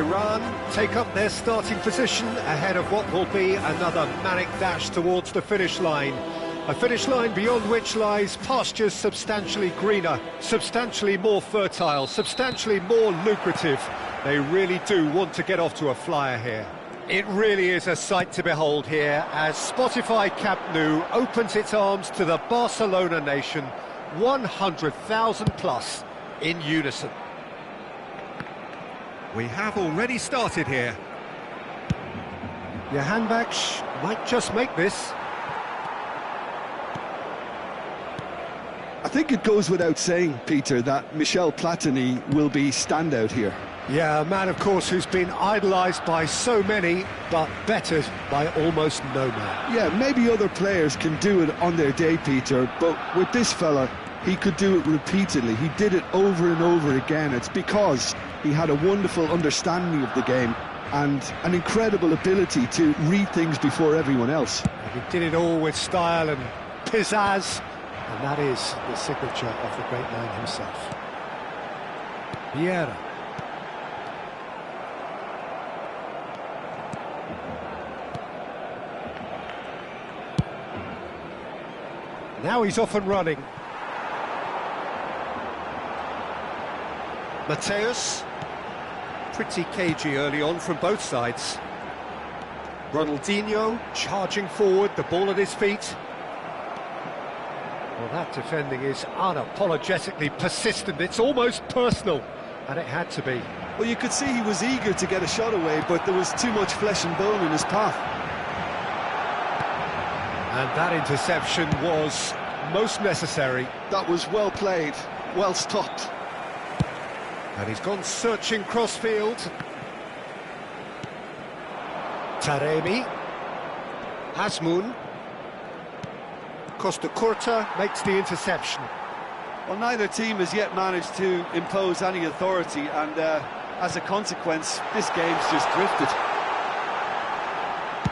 Iran take up their starting position ahead of what will be another manic dash towards the finish line. A finish line beyond which lies pastures substantially greener, substantially more fertile, substantially more lucrative. They really do want to get off to a flyer here. It really is a sight to behold here as Spotify Camp Nou opens its arms to the Barcelona nation, 100,000 plus in unison. We have already started here. Johanbach might just make this. I think it goes without saying, Peter, that Michel Platini will be standout here. Yeah, a man, of course, who's been idolised by so many, but bettered by almost no man. Yeah, maybe other players can do it on their day, Peter, but with this fella, he could do it repeatedly. He did it over and over again. It's because he had a wonderful understanding of the game and an incredible ability to read things before everyone else. And he did it all with style and pizzazz, and that is the signature of the great man himself. Vieira. Now he's off and running. Mateus, pretty cagey early on from both sides. Ronaldinho charging forward, the ball at his feet. Well, that defending is unapologetically persistent, it's almost personal, and it had to be. Well, you could see he was eager to get a shot away, but there was too much flesh and bone in his path. And that interception was most necessary. That was well played, well stopped. And he's gone searching crossfield. Taremi. Asmoon. Costa Curta makes the interception. Well, neither team has yet managed to impose any authority, and as a consequence, this game's just drifted.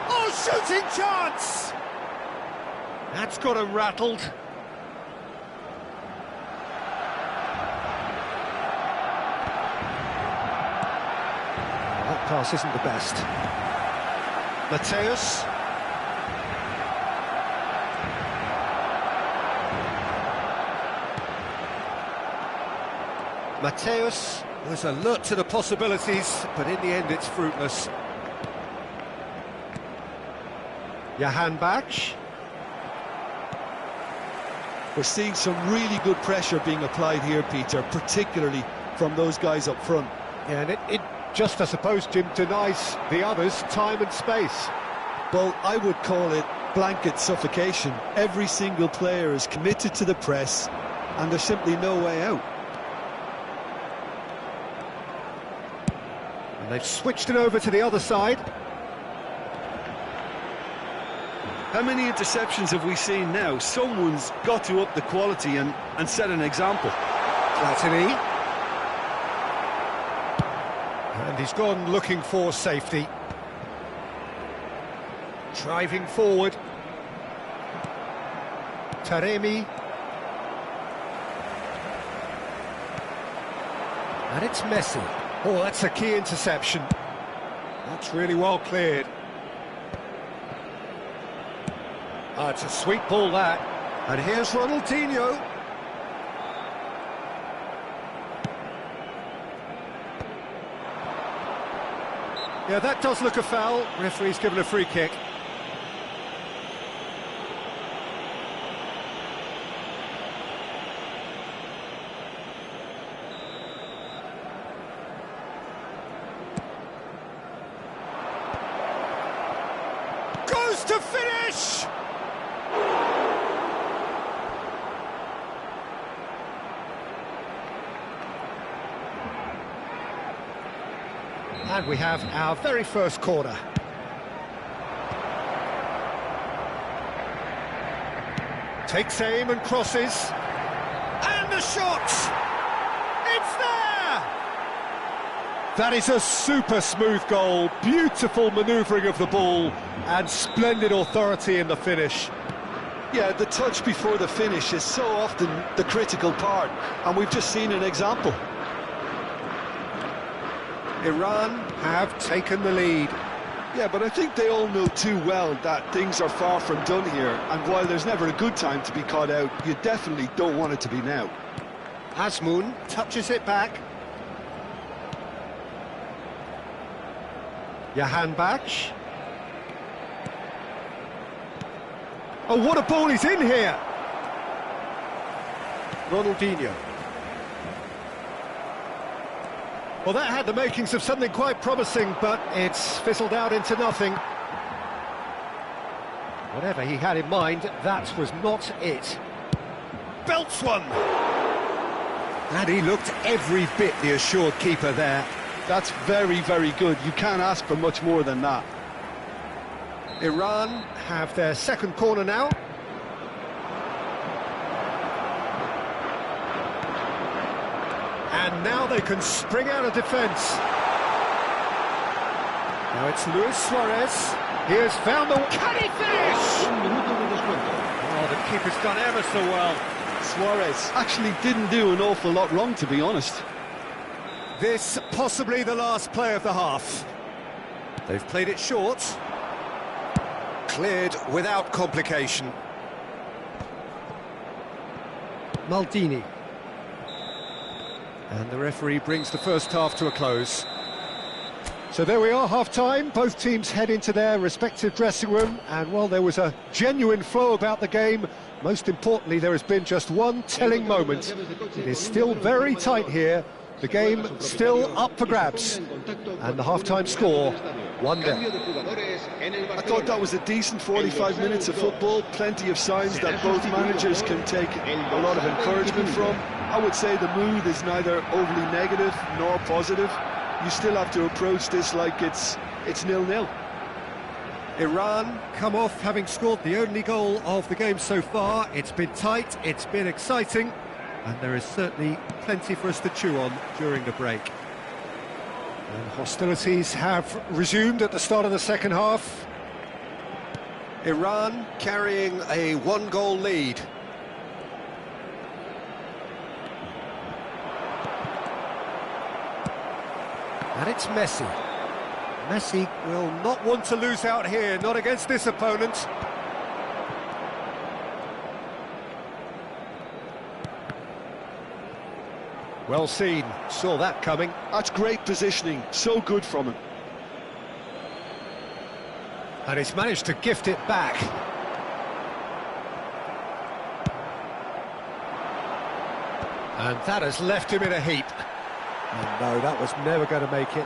Oh, shooting chance! That's got him rattled. That pass isn't the best. Mateus. Mateus was alert to the possibilities, but in the end it's fruitless. Johanbach. We're seeing some really good pressure being applied here, Peter, particularly from those guys up front. Yeah, and it just, I suppose, Jim, denies the others time and space. Well, I would call it blanket suffocation. Every single player is committed to the press, and there's simply no way out. And they've switched it over to the other side. How many interceptions have we seen now? Someone's got to up the quality and set an example. Platini. And he's gone looking for safety. Driving forward. Taremi. And it's Messi. Oh, that's a key interception. That's really well cleared. It's a sweet ball, that. And here's Ronaldinho. Yeah, that does look a foul. Referee's given a free kick. Goes to finish! And we have our very first corner. Takes aim and crosses. And the shot! It's there! That is a super smooth goal. Beautiful manoeuvring of the ball and splendid authority in the finish. Yeah, the touch before the finish is so often the critical part, and we've just seen an example. Iran have taken the lead. Yeah, but I think they all know too well that things are far from done here, and while there's never a good time to be caught out, you definitely don't want it to be now. Azmoun touches it back. Jahan Bach. Oh, what a ball he's in here! Ronaldinho. Well, that had the makings of something quite promising, but it's fizzled out into nothing. Whatever he had in mind, that was not it. Belts one! And he looked every bit the assured keeper there. That's very, very good. You can't ask for much more than that. Iran have their second corner now. And now they can spring out of defence. Now it's Luis Suarez. He has found the... Can he finish? Oh, the keeper's done ever so well. Suarez actually didn't do an awful lot wrong, to be honest. This possibly the last play of the half. They've played it short. Cleared without complication. Maldini. And the referee brings the first half to a close. So there we are, half-time. Both teams head into their respective dressing room, and while there was a genuine flow about the game, most importantly, there has been just one telling moment. It is still very tight here. The game still up for grabs. And the half-time score, 1-0. I thought that was a decent 45 minutes of football. Plenty of signs that both managers can take a lot of encouragement from. I would say the mood is neither overly negative nor positive. You still have to approach this like it's 0-0. Iran come off having scored the only goal of the game so far. It's been tight, it's been exciting, and there is certainly plenty for us to chew on during the break. And hostilities have resumed at the start of the second half. Iran carrying a one-goal lead. And it's Messi. Messi will not want to lose out here, not against this opponent. Well seen, saw that coming. That's great positioning, so good from him. And he's managed to gift it back. And that has left him in a heap. And no, that was never going to make it.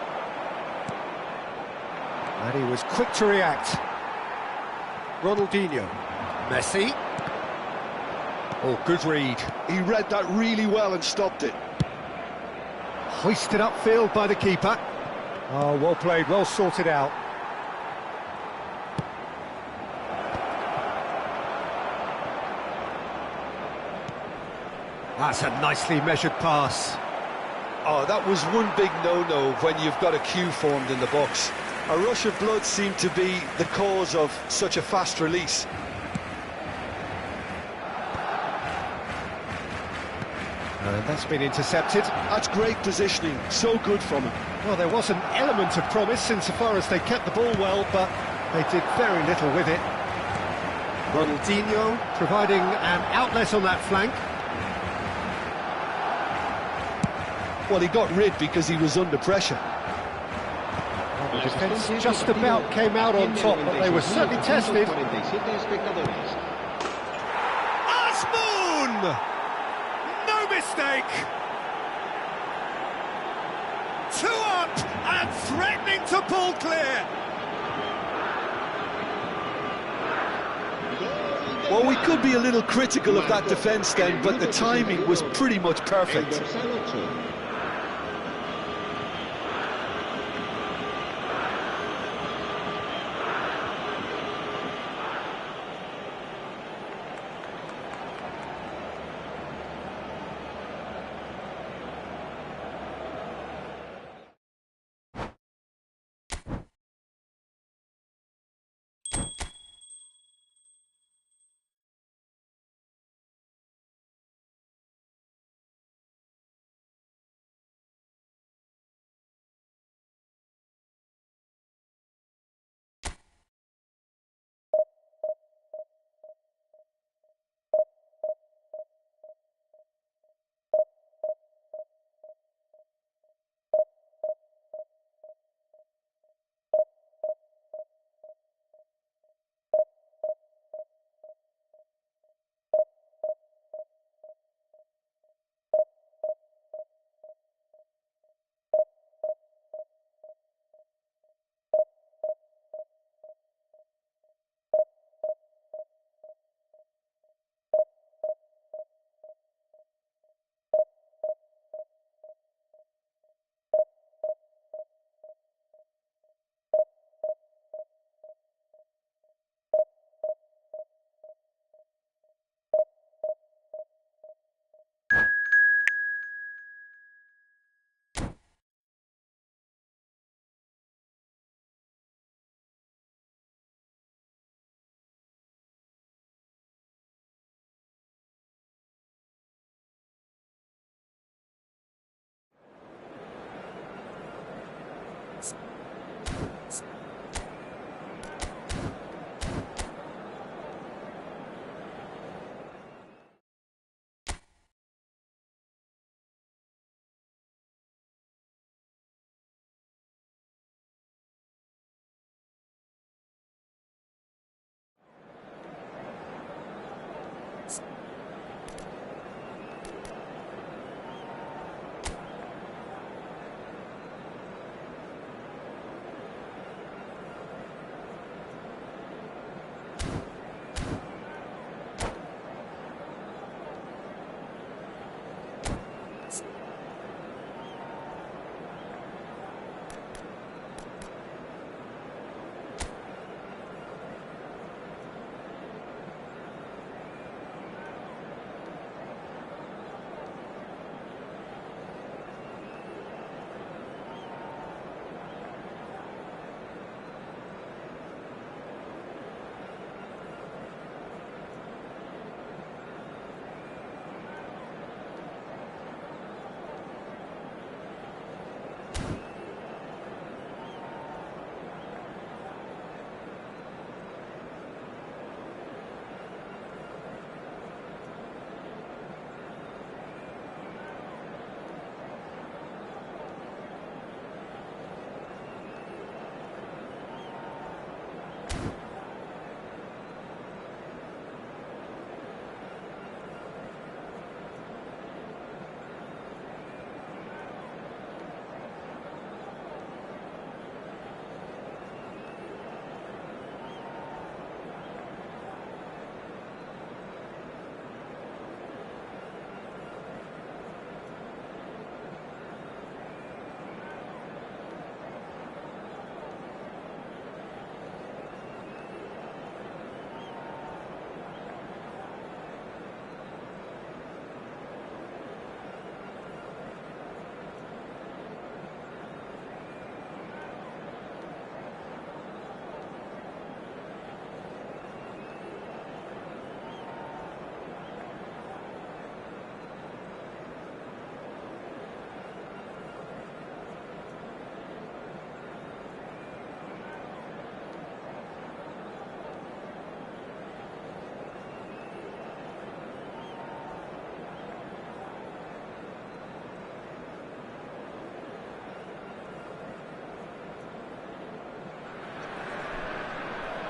And he was quick to react. Ronaldinho. Messi. Oh, good read. He read that really well and stopped it. Hoisted upfield by the keeper. Oh, well played, well sorted out. That's a nicely measured pass. Oh, that was one big no-no when you've got a queue formed in the box. A rush of blood seemed to be the cause of such a fast release. And that's been intercepted. That's great positioning, so good from him. Well, there was an element of promise insofar as they kept the ball well, but they did very little with it. Ronaldinho providing an outlet on that flank. Well, he got rid because he was under pressure. The defence just about came out on top, but they were certainly tested. Azmoun! No mistake! 2 up and threatening to pull clear. Well, we could be a little critical of that defence then, but the timing was pretty much perfect.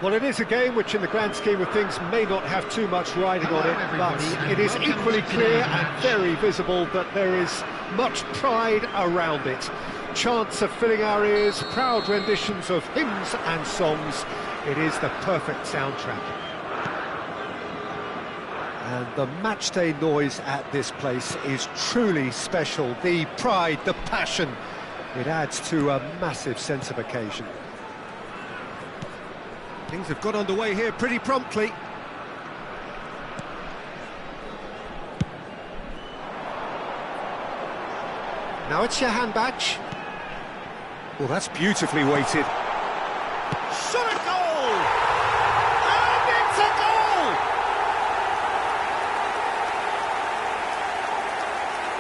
Well, it is a game which in the grand scheme of things may not have too much riding on it, but it is equally clear and very visible that there is much pride around it. Chants are filling our ears, proud renditions of hymns and songs. It is the perfect soundtrack. And the matchday noise at this place is truly special. The pride, the passion, it adds to a massive sense of occasion. Things have got underway here pretty promptly. Now it's Jahanbach. Well, that's beautifully weighted. Shot a goal! And it's a goal!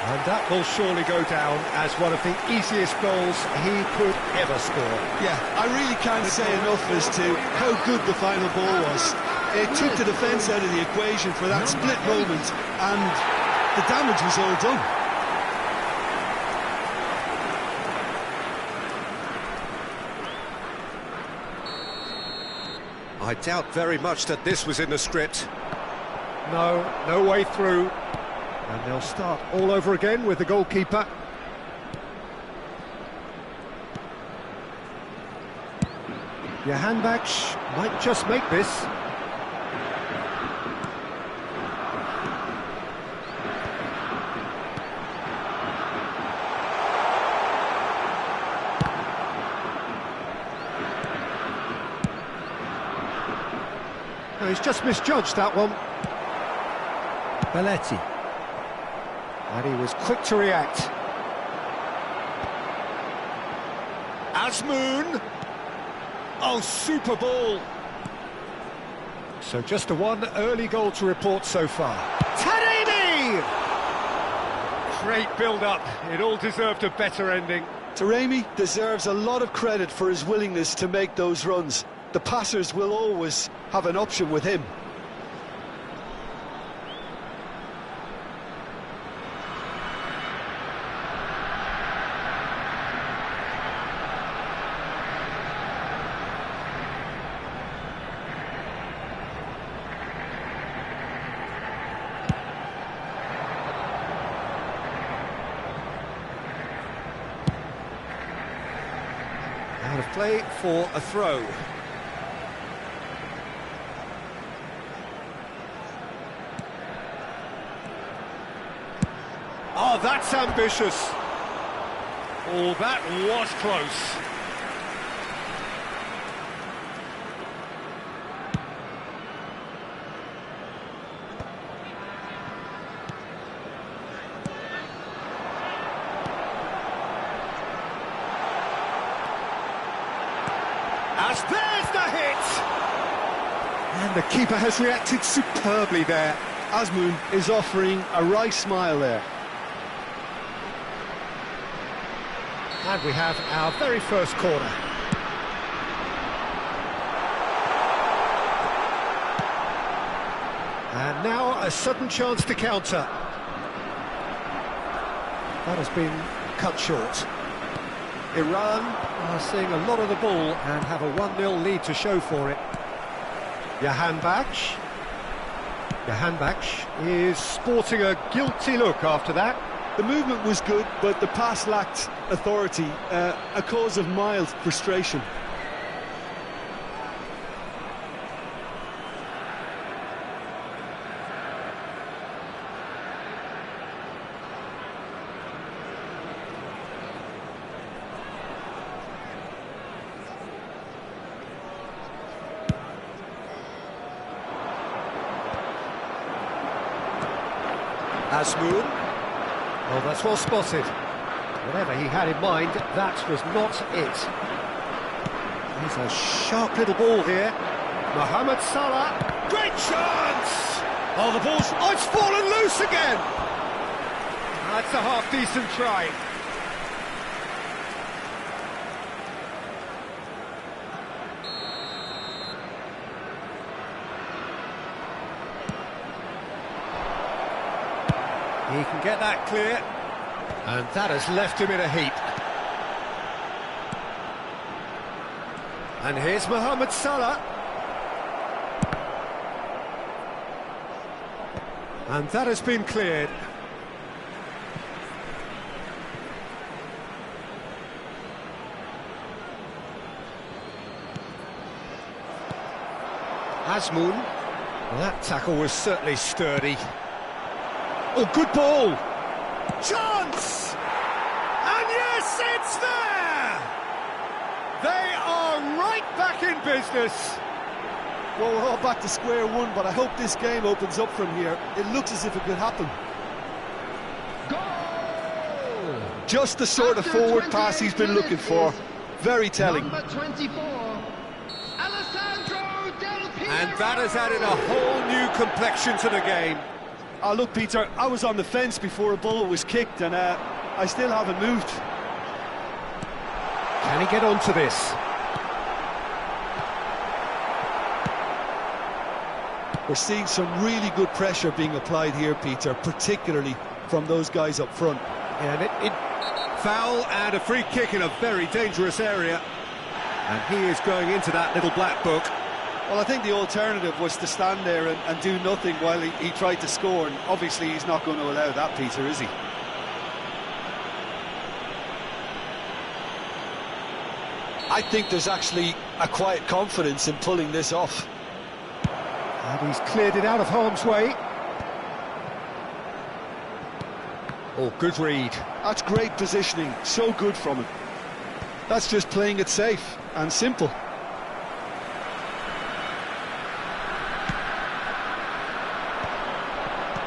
And that will surely go down as one of the easiest goals he could ever score. Yeah, I really can't say enough as to how good the final ball was. It took the defence out of the equation for that split moment, and the damage was all done. I doubt very much that this was in the script. No way through. And they'll start all over again with the goalkeeper. Jahanbach might just make this. No, he's just misjudged that one. Belletti. And he was quick to react. Azmoun. Oh, super ball. So just the one early goal to report so far. Taremi! Great build-up. It all deserved a better ending. Taremi deserves a lot of credit for his willingness to make those runs. The passers will always have an option with him. Out of play for a throw. Oh, that's ambitious. Oh, that was close. As there's the hit! And the keeper has reacted superbly there. Azmoun is offering a right smile there. And we have our very first corner. And now a sudden chance to counter. That has been cut short. Iran are seeing a lot of the ball and have a 1-0 lead to show for it. Jahanbach. Jahanbach is sporting a guilty look after that. The movement was good, but the pass lacked authority, a cause of mild frustration. Azmoun. Oh, that's well spotted. Whatever he had in mind, that was not it. There's a sharp little ball here. Mohamed Salah. Great chance! Oh, the ball's... Oh, it's fallen loose again! That's a half-decent try. He can get that clear, and that has left him in a heap. And here's Mohamed Salah. And that has been cleared. Asmoon. Well, that tackle was certainly sturdy. Oh, good ball! Chance! And yes, it's there! They are right back in business. Well, we're all back to square one, but I hope this game opens up from here. It looks as if it could happen. Goal! Just the sort of forward pass he's been looking for. Very telling. Number 24, Alessandro Del Piero. And that has added a whole new complexion to the game. Oh, look, Peter, I was on the fence before a ball was kicked, and I still haven't moved. Can he get onto this? We're seeing some really good pressure being applied here, Peter, particularly from those guys up front. Yeah, and foul and a free kick in a very dangerous area. And he is going into that little black book. Well, I think the alternative was to stand there and do nothing while he tried to score, and obviously he's not going to allow that, Peter, is he? I think there's actually a quiet confidence in pulling this off. And he's cleared it out of harm's way. Oh, good read. That's great positioning, so good from him. That's just playing it safe and simple.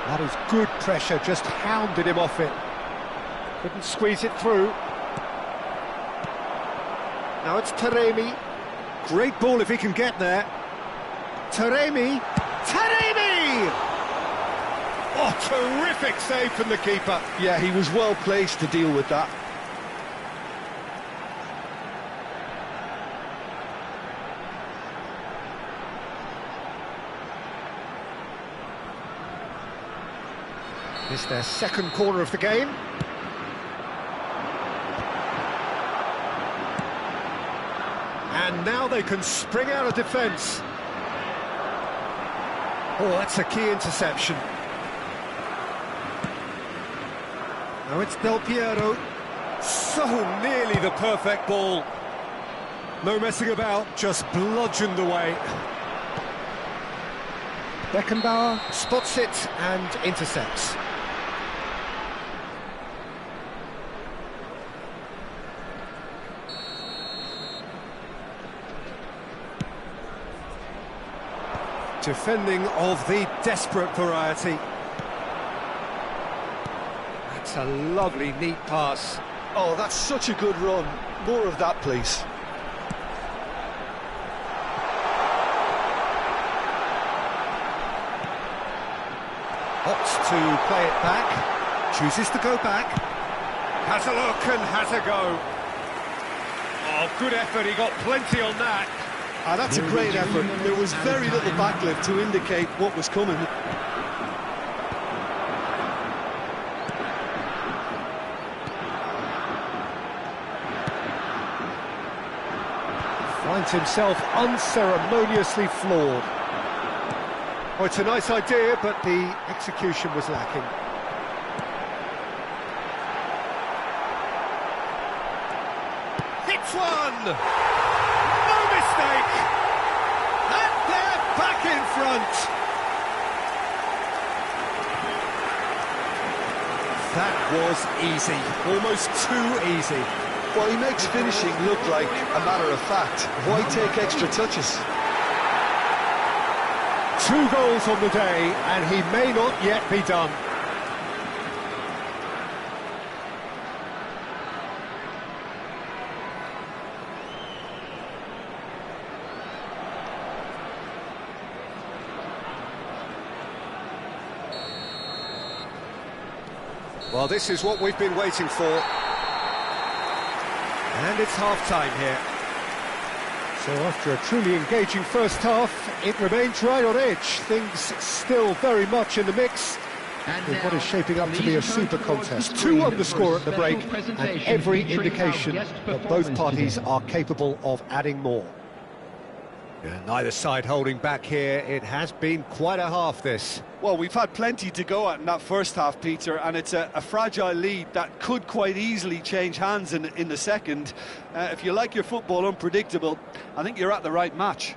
That is good pressure, just hounded him off it. Couldn't squeeze it through. Now it's Taremi. Great ball if he can get there. Taremi! Taremi! Oh, terrific save from the keeper. Yeah, he was well placed to deal with that. It's their second corner of the game. And now they can spring out of defence. Oh, that's a key interception. Now it's Del Piero. So nearly the perfect ball. No messing about, just bludgeoned away. Beckenbauer spots it and intercepts. Defending of the desperate variety. That's a lovely, neat pass. Oh, that's such a good run. More of that, please. Opts to play it back. Chooses to go back. Has a look and has a go. Oh, good effort. He got plenty on that. Ah, that's a great effort. There was very little backlift to indicate what was coming. Finds himself unceremoniously floored. Oh, it's a nice idea, but the execution was lacking. Hits one! No mistake! And they're back in front! That was easy, almost too easy. Well, he makes finishing look like a matter of fact. Why take extra touches? 2 goals on the day, and he may not yet be done. Well, this is what we've been waiting for. And it's half-time here. So after a truly engaging first half, it remains right on edge. Things still very much in the mix with what is shaping up to be a super contest. 2-1 the score at the break, and every indication that both parties are capable of adding more. Yeah, neither side holding back here. It has been quite a half, this. Well, we've had plenty to go at in that first half, Peter, and it's a fragile lead that could quite easily change hands in the second. If you like your football unpredictable, I think you're at the right match.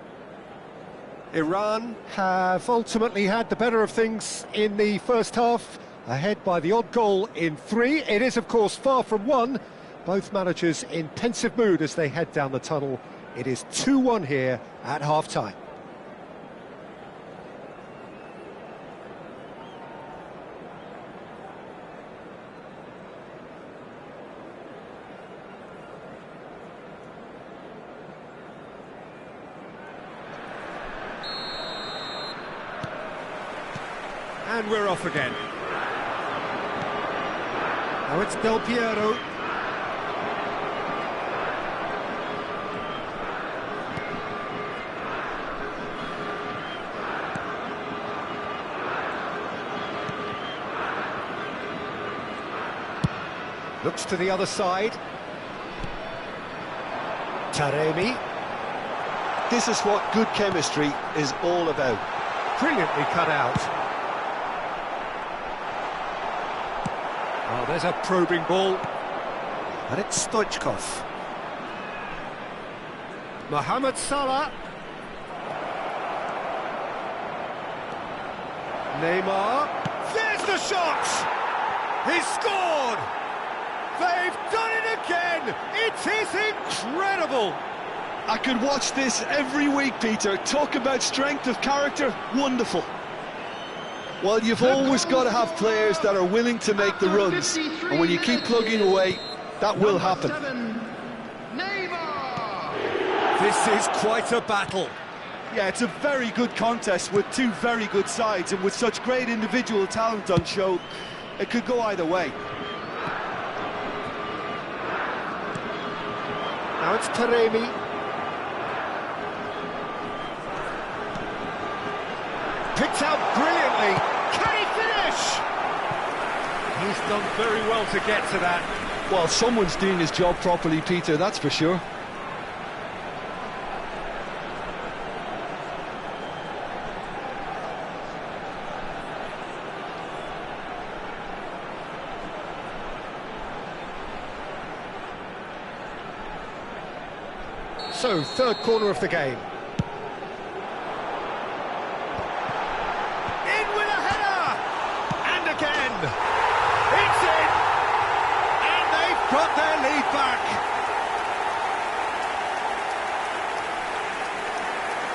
Iran have ultimately had the better of things in the first half, ahead by the odd goal in 3. It is, of course, far from 1. Both managers in pensive mood as they head down the tunnel. It is 2-1 here at half-time. And we're off again. Now it's Del Piero. Looks to the other side. Taremi. This is what good chemistry is all about. Brilliantly cut out. Oh, there's a probing ball. And it's Stoichkov. Mohamed Salah. Neymar. There's the shot! He's scored! They've done it again! It is incredible! I could watch this every week, Peter. Talk about strength of character, wonderful. Well, you've always got to have players that are willing to make the runs, and when you keep plugging away, that will happen. This is quite a battle. Yeah, it's a very good contest with two very good sides, and with such great individual talent on show, it could go either way. Now it's Taremi. Picked out brilliantly. Can he finish? He's done very well to get to that. Well, someone's doing his job properly, Peter, that's for sure. So, third corner of the game. In with a header! And again! It's in! And they've got their lead back!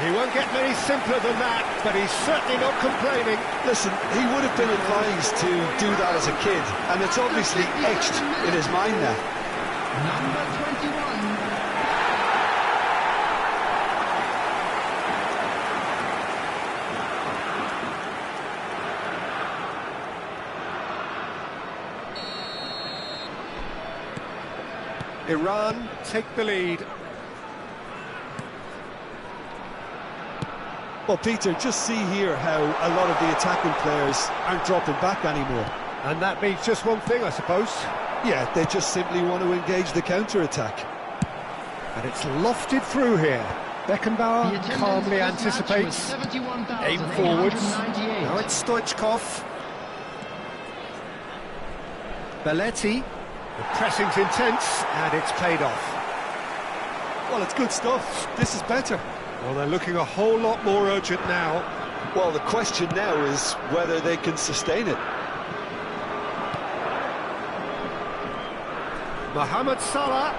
He won't get many simpler than that, but he's certainly not complaining. Listen, he would have been advised to do that as a kid, and it's obviously etched in his mind now. Number 21. Iran take the lead. Well, Peter, just see here how a lot of the attacking players aren't dropping back anymore. And that means just one thing, I suppose. Yeah, they just simply want to engage the counter-attack. And it's lofted through here. Beckenbauer calmly anticipates. Aim forwards. Now it's Stoichkov. Belletti. The pressing's intense, and it's paid off. Well, it's good stuff. This is better. Well, they're looking a whole lot more urgent now. Well, the question now is whether they can sustain it. Mohamed Salah.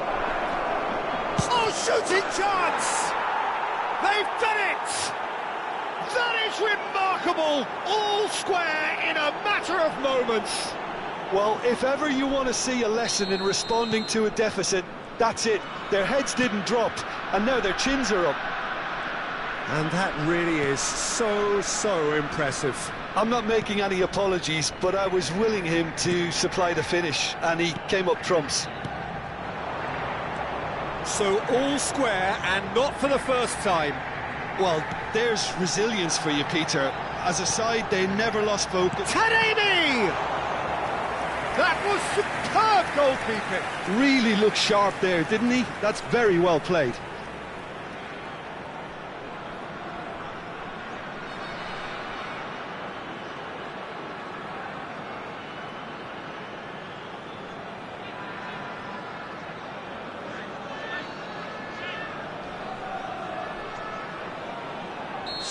Oh, shooting chance! They've done it! That is remarkable! All square in a matter of moments. Well, if ever you want to see a lesson in responding to a deficit, that's it. Their heads didn't drop, and now their chins are up. And that really is so impressive. I'm not making any apologies, but I was willing him to supply the finish, and he came up trumps. So all square, and not for the first time. Well, there's resilience for you, Peter. As a side, they never lost focus. Taremi! That was superb goalkeeping. Really looked sharp there, didn't he? That's very well played.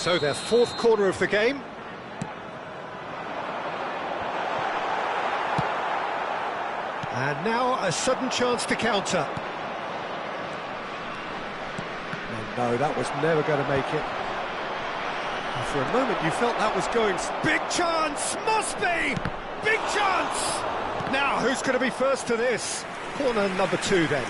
So their fourth corner of the game. And now a sudden chance to counter. No, that was never going to make it. And for a moment you felt that was going... Big chance! Must be! Big chance! Now, who's going to be first to this? Corner number 2 then.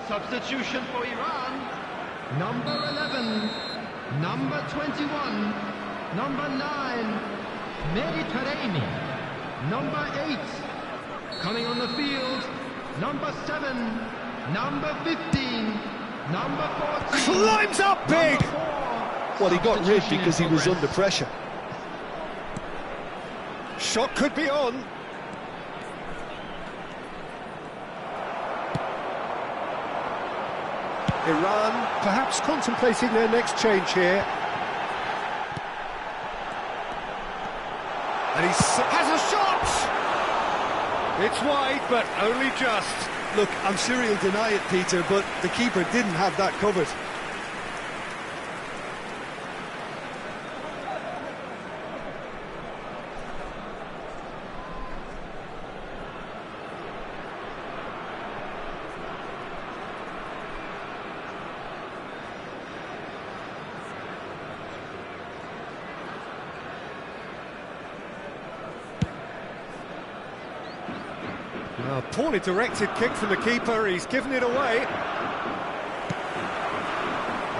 Substitution for Iran. Number 11, number 21, number 9, Mediterranean. Number 8, coming on the field, number 7, number 15, number 14. Climbs up big! Well, he got rid because he was under pressure. Shot could be on. Iran perhaps contemplating their next change here. And he has a shot! It's wide, but only just. Look, I'm sure he'll deny it, Peter, but the keeper didn't have that covered. A poorly directed kick from the keeper, he's given it away.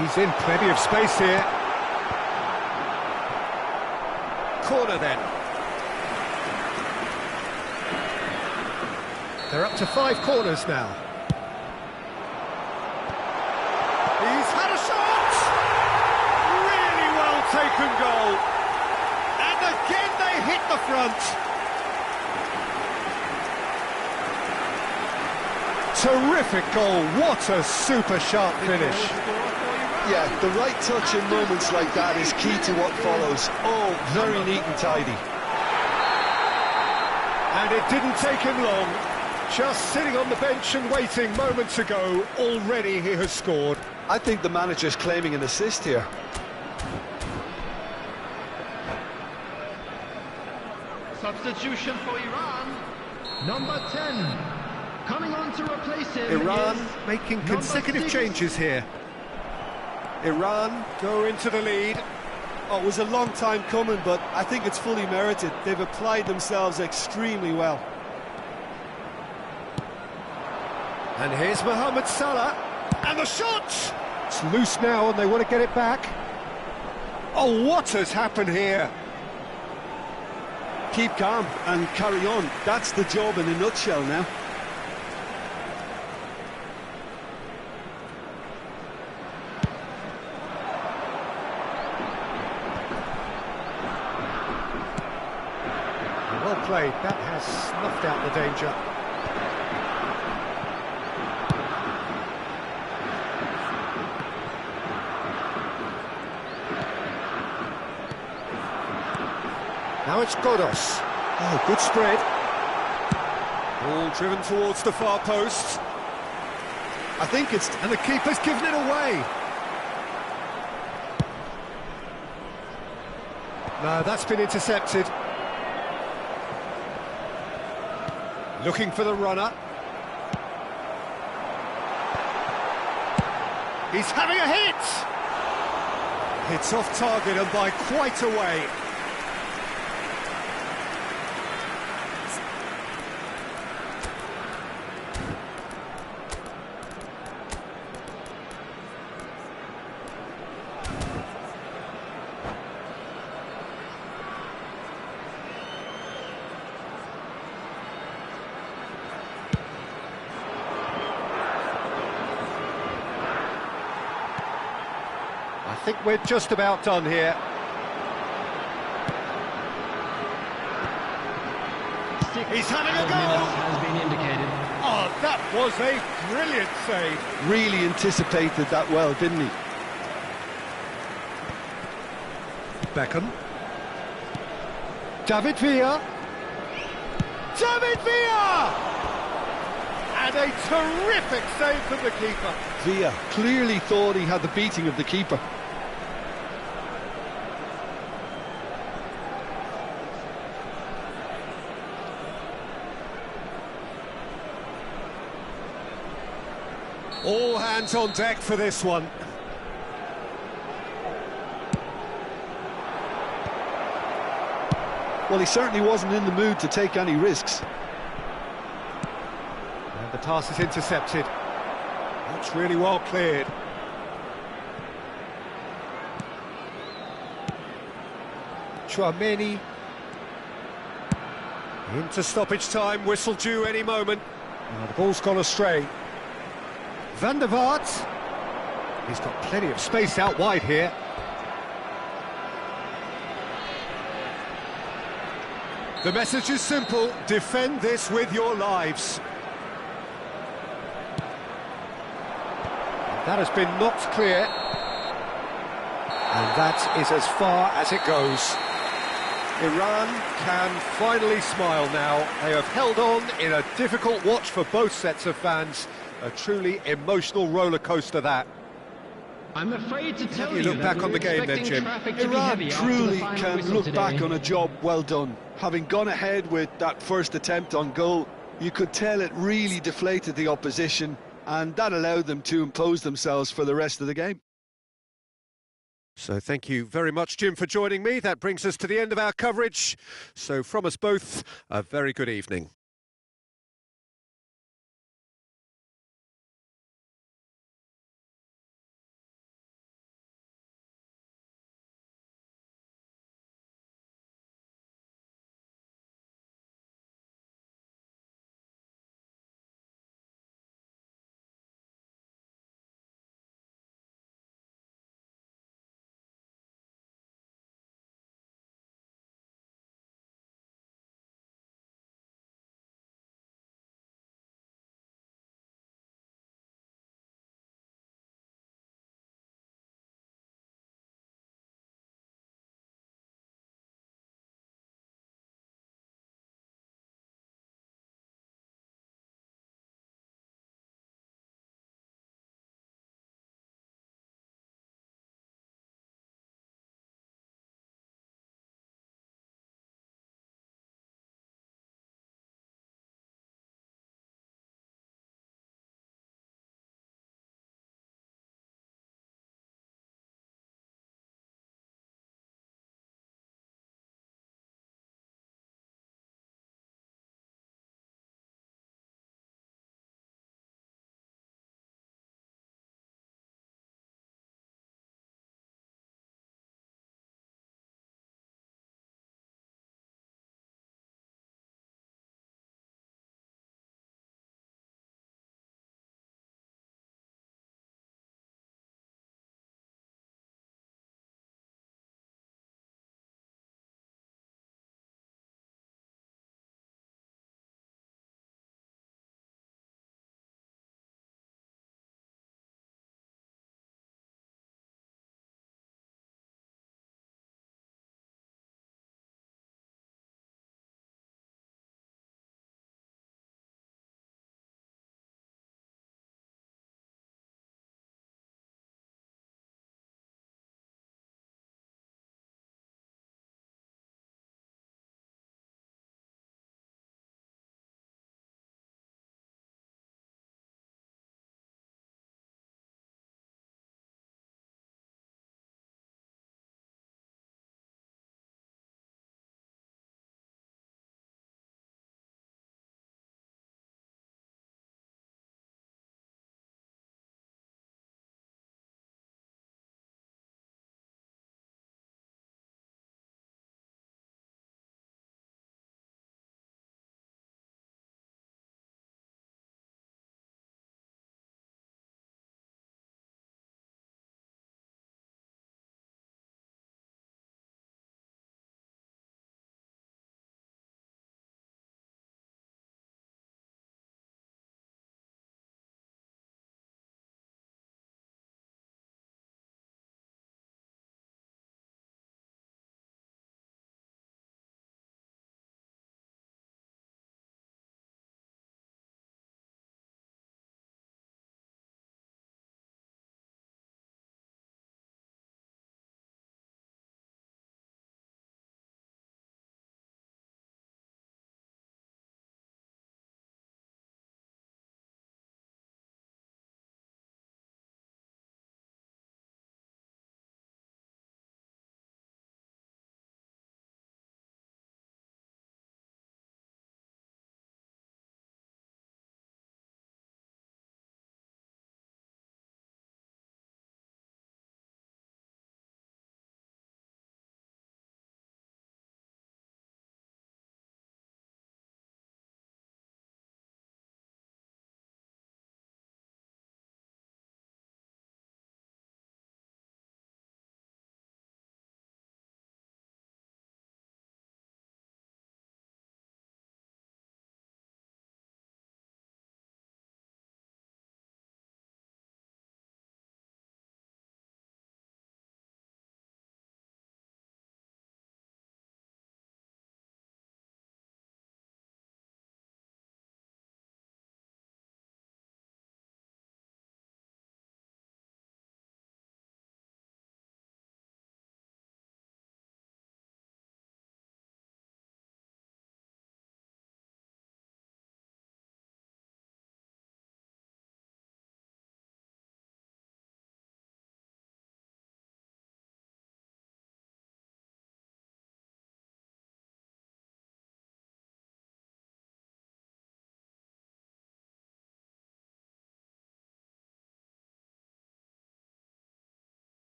He's in plenty of space here. Corner then. They're up to 5 corners now. He's had a shot! Really well taken goal. And again they hit the front. Terrific goal, what a super sharp finish. Yeah, the right touch in moments like that is key to what follows. Oh, very neat and tidy. And it didn't take him long. Just sitting on the bench and waiting moments ago, already he has scored. I think the manager's claiming an assist here. Substitution for Iran. Number 10. Coming on to replace him. Iran making consecutive changes here. Iran go into the lead. Oh, it was a long time coming, but I think it's fully merited. They've applied themselves extremely well. And here's Mohamed Salah. And the shot! It's loose now and they want to get it back. Oh, what has happened here? Keep calm and carry on. That's the job in a nutshell now. Well played, that has snuffed out the danger. Now it's Godos. Oh, good spread. Ball driven towards the far post. I think it's... And the keeper's given it away. No, that's been intercepted. Looking for the runner. He's having a hit! It's off target and by quite a way. I think we're just about done here. He's having a go! Has been indicated. Oh, that was a brilliant save. Really anticipated that well, didn't he? Beckham. David Villa. David Villa! And a terrific save from the keeper. Villa clearly thought he had the beating of the keeper. All hands on deck for this one. Well, he certainly wasn't in the mood to take any risks. And the pass is intercepted. That's really well cleared. Chouameni. Into stoppage time, whistle due any moment. The ball's gone astray. Van der Vaart. He's got plenty of space out wide here. The message is simple: defend this with your lives. That has been knocked clear. And that is as far as it goes. Iran can finally smile now. They have held on in a difficult watch for both sets of fans. A truly emotional roller coaster, that. I'm afraid to tell You look that back on the game then, Jim. Iran truly can look back on a job well done. Having gone ahead with that first attempt on goal, you could tell it really deflated the opposition, and that allowed them to impose themselves for the rest of the game. So thank you very much, Jim, for joining me. That brings us to the end of our coverage. So from us both, a very good evening.